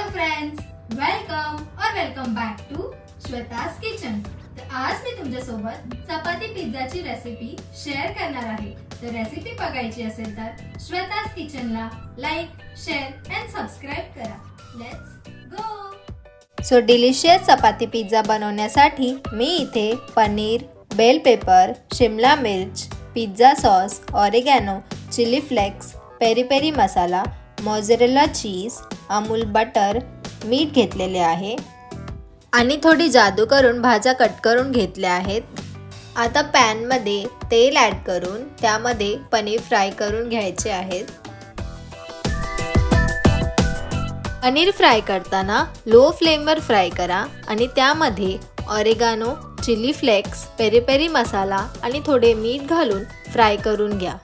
Hello friends, welcome back to Shweta's kitchen. तर आज मी तुमच्यासोबत चपाती पिझ्झाची रेसिपी शेअर करणार आहे। तर रेसिपी बघायची असेल तर श्वेता's किचनला लाईक, शेअर अँड सबस्क्राइब करा। Let's go. So delicious chapati pizza बनवण्यासाठी मी इथे पनीर, बेल पेपर, शिमला मिर्च, pizza sauce, oregano, chilli flakes, peri peri masala, mozzarella cheese, Amul butter, मीठ घेतलेले आहे आणि थोडी जादू करून भाज्या कट करून घेतल्या आहेत। आता पॅन मध्ये तेल ॲड करून त्यामध्ये पनीर फ्राय करून घ्यायचे आहेत। पनीर फ्राय करताना लो फ्लेमवर फ्राय करा आणि त्यामध्ये oregano, chilli flakes, peri peri masala आणि थोडे मीठ घालून फ्राय करून घ्या।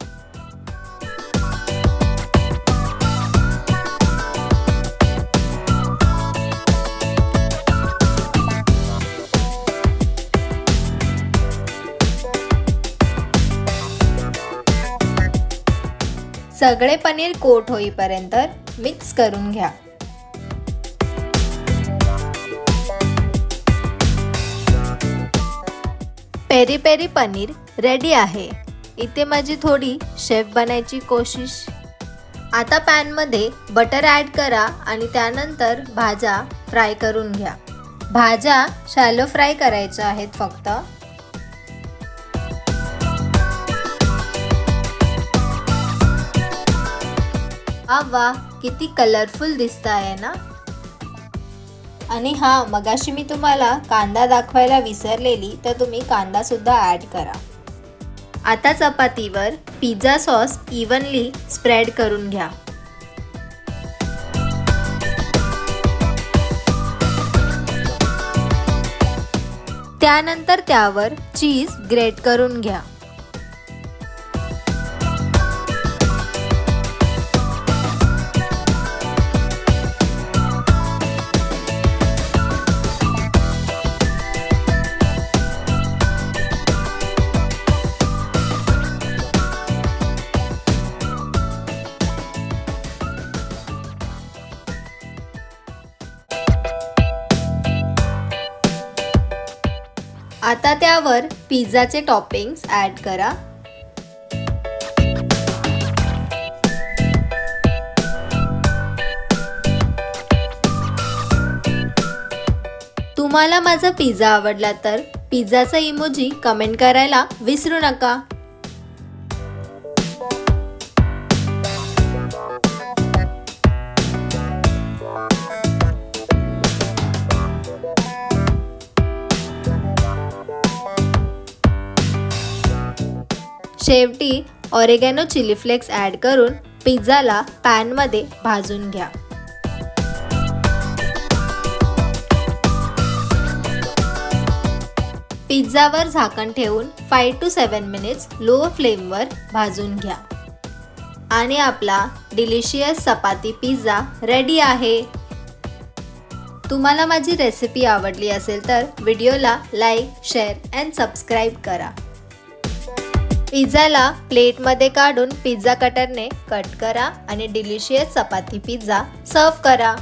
सगळे पनीर कोट होईपर्यंत मिक्स करून घ्या। पेरी पेरी पनीर रेडी आहे। इथे माझी थोडी शेफ बनायची कोशिश। आता पॅन मध्ये बटर ॲड करा आणि त्यानंतर भाज्या फ्राय करून घ्या। भाज्या शॅलो फ्राय करायच्या आहेत फक्त। वाह, किती कलरफुल दिसत आहे ना। आणि मगाशी मी तुम्हाला कांदा दाखवायला विसरलेली, तर तुम्ही कांदा सुद्धा ॲड करा। आता चपातीवर पिझ्झा सॉस इव्हनली स्प्रेड करून घ्या। त्यानंतर त्यावर चीज ग्रेट करून घ्या। आता त्यावर पिझ्झाचे टॉपिंग्स ॲड करा। तुम्हाला माझा पिझ्झा आवडला तर पिझ्झाचा इमोजी कमेंट करायला विसरू नका। शेवटी ऑरिगॅनो, चिली फ्लेक्स ॲड करून पिझ्झाला पॅन मध्ये भाजून घ्या। पिझ्झावर झाकण ठेवून 5 to 7 मिनिट्स लो फ्लेमवर भाजून घ्या आणि आपला डिलिशियस चपाती पिझ्झा रेडी आहे। तुम्हाला माझी रेसिपी आवडली असेल तर व्हिडिओला लाईक, शेअर अँड सबस्क्राइब करा। पिझ्झाला प्लेटमध्ये काढून पिझ्झा कटरने कट करा आणि डिलिशियस चपाती पिझ्झा सर्व करा।